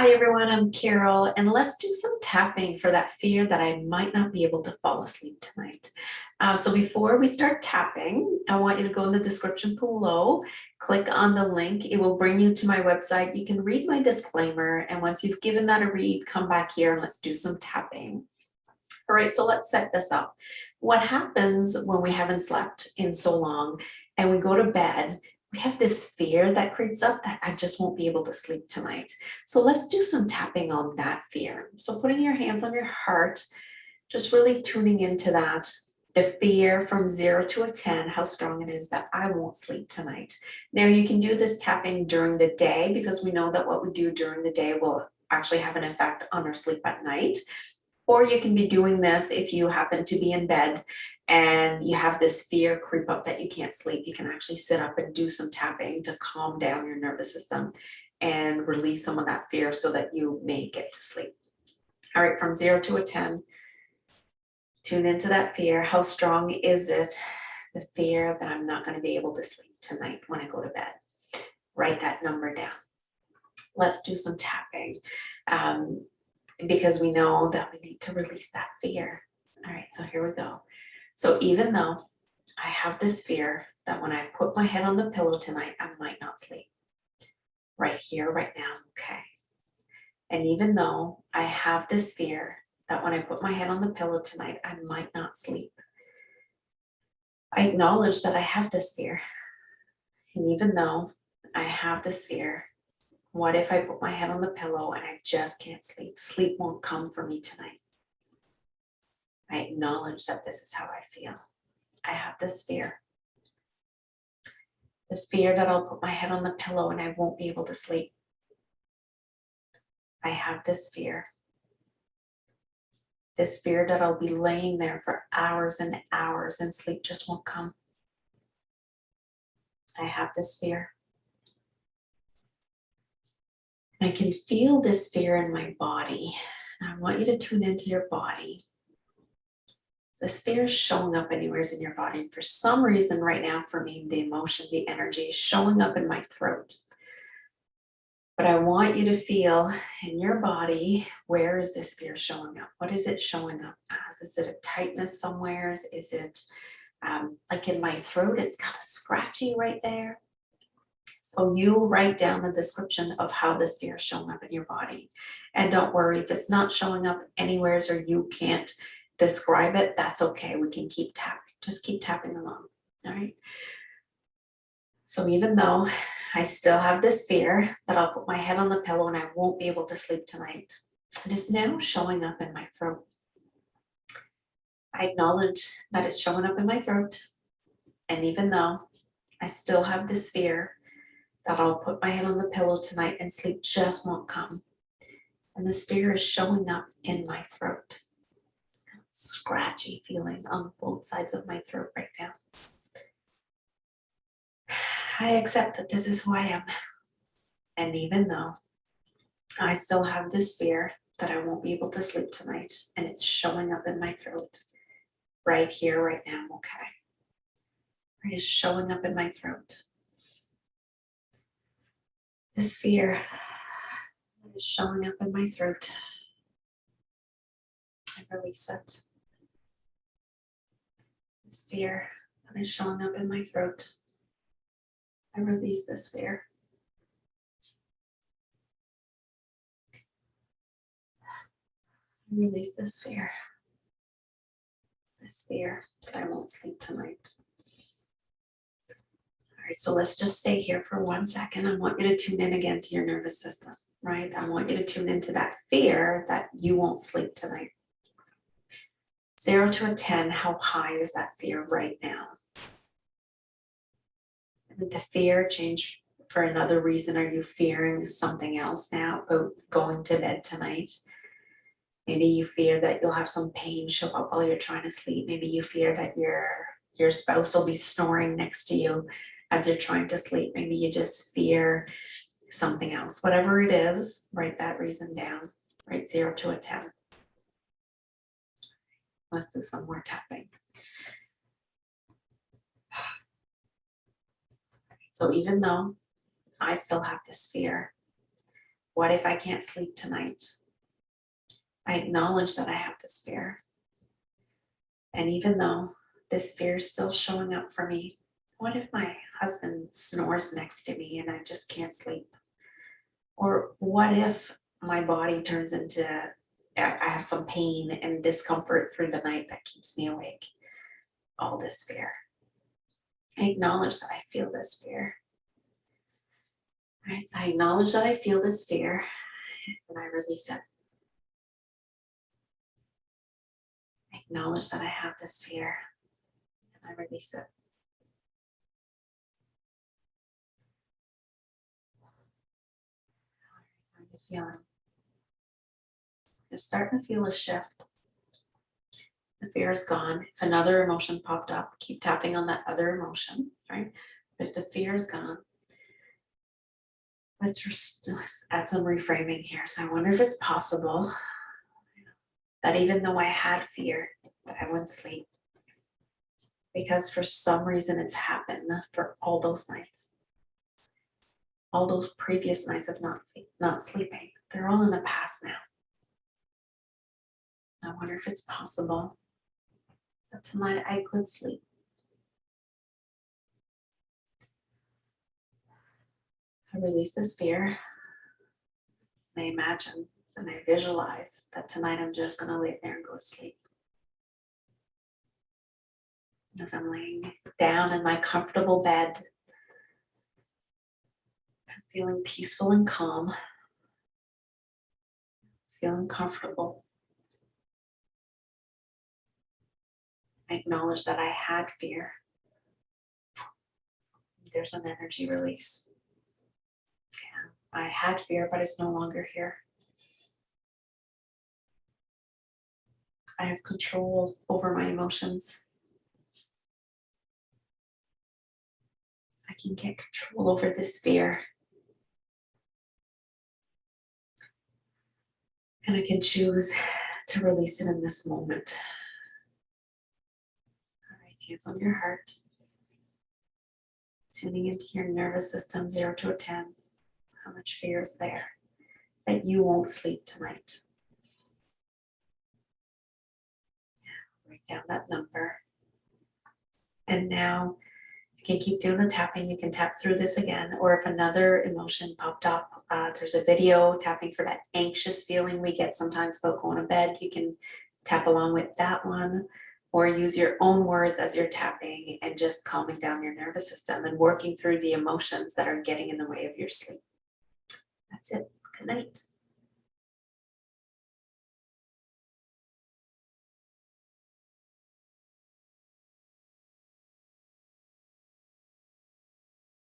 Hi everyone, I'm Carol, and let's do some tapping for that fear that I might not be able to fall asleep tonight. So before we start tapping, I want you to go in the description below, click on the link. It will bring you to my website. You can read my disclaimer, and once you've given that a read, come back here and let's do some tapping. All right, so let's set this up. What happens when we haven't slept in so long and we go to bed? We have this fear that creeps up that I just won't be able to sleep tonight. So let's do some tapping on that fear. So putting your hands on your heart, just really tuning into that, the fear from 0 to a 10, how strong it is that I won't sleep tonight. Now you can do this tapping during the day because we know that what we do during the day will actually have an effect on our sleep at night. Or you can be doing this if you happen to be in bed and you have this fear creep up that you can't sleep. You can actually sit up and do some tapping to calm down your nervous system and release some of that fear so that you may get to sleep. All right, from 0 to a 10, tune into that fear. How strong is it? The fear that I'm not going to be able to sleep tonight when I go to bed. Write that number down. Let's do some tapping. Because we know that we need to release that fear. All right, so here we go. So even though I have this fear that when I put my head on the pillow tonight, I might not sleep. Right here, right now, okay. And even though I have this fear that when I put my head on the pillow tonight, I might not sleep. I acknowledge that I have this fear. And even though I have this fear, what if I put my head on the pillow and I just can't sleep? Sleep won't come for me tonight. I acknowledge that this is how I feel. I have this fear. The fear that I'll put my head on the pillow and I won't be able to sleep. I have this fear. This fear that I'll be laying there for hours and hours and sleep just won't come. I have this fear. I can feel this fear in my body. And I want you to tune into your body. This fear is showing up anywhere in your body. And for some reason right now, for me, the emotion, the energy is showing up in my throat. But I want you to feel in your body, where is this fear showing up? What is it showing up as? Is it a tightness somewhere? Is it like in my throat? It's kind of scratchy right there. So you write down the description of how this fear is showing up in your body. And don't worry, if it's not showing up anywhere or you can't describe it, that's okay. We can keep tapping. Just keep tapping along. All right. So even though I still have this fear that I'll put my head on the pillow and I won't be able to sleep tonight, it is now showing up in my throat. I acknowledge that it's showing up in my throat. And even though I still have this fear that I'll put my head on the pillow tonight and sleep just won't come. And this fear is showing up in my throat. It's kind of scratchy feeling on both sides of my throat right now. I accept that this is who I am. And even though I still have this fear that I won't be able to sleep tonight and it's showing up in my throat right here, right now, okay? It is showing up in my throat. This fear is showing up in my throat. I release it. This fear that is showing up in my throat. I release this fear. I release this fear. This fear that I won't sleep tonight. All right, so let's just stay here for 1 second. I want you to tune in again to your nervous system, right? I want you to tune into that fear that you won't sleep tonight. 0 to a 10, how high is that fear right now? Did the fear change for another reason? Are you fearing something else now about going to bed tonight? Maybe you fear that you'll have some pain show up while you're trying to sleep. Maybe you fear that your spouse will be snoring next to you as you're trying to sleep. Maybe you just fear something else. Whatever it is, write that reason down. Write 0 to a 10. Let's do some more tapping. So even though I still have this fear What if I can't sleep tonight? I acknowledge that I have this fear. And even though this fear is still showing up for me, what if my husband snores next to me and I just can't sleep? Or what if my body turns into, I have some pain and discomfort through the night that keeps me awake? All this fear. I acknowledge that I feel this fear. All right, so I acknowledge that I feel this fear and I release it. I acknowledge that I have this fear and I release it. How are you feeling? You're starting to feel a shift. The fear is gone. If another emotion popped up, keep tapping on that other emotion, right? But if the fear is gone, let's add some reframing here. So I wonder if it's possible that even though I had fear, that I wouldn't sleep. Because for some reason it's happened for all those nights. All those previous nights of not sleeping. They're all in the past now. I wonder if it's possible that tonight I could sleep. I release this fear. And I imagine and I visualize that tonight I'm just going to lay there and go to sleep. As I'm laying down in my comfortable bed, I'm feeling peaceful and calm, feeling comfortable. I acknowledge that I had fear. There's an energy release. Yeah, I had fear, but it's no longer here. I have control over my emotions. I can get control over this fear. And I can choose to release it in this moment. All right, hands on your heart. Tuning into your nervous system, 0 to 10. How much fear is there that you won't sleep tonight? Write down that number. And now you can keep doing the tapping. You can tap through this again, or if another emotion popped up, there's a video tapping for that anxious feeling we get sometimes about going to bed. You can tap along with that one, or use your own words as you're tapping and just calming down your nervous system and working through the emotions that are getting in the way of your sleep. That's it. Good night.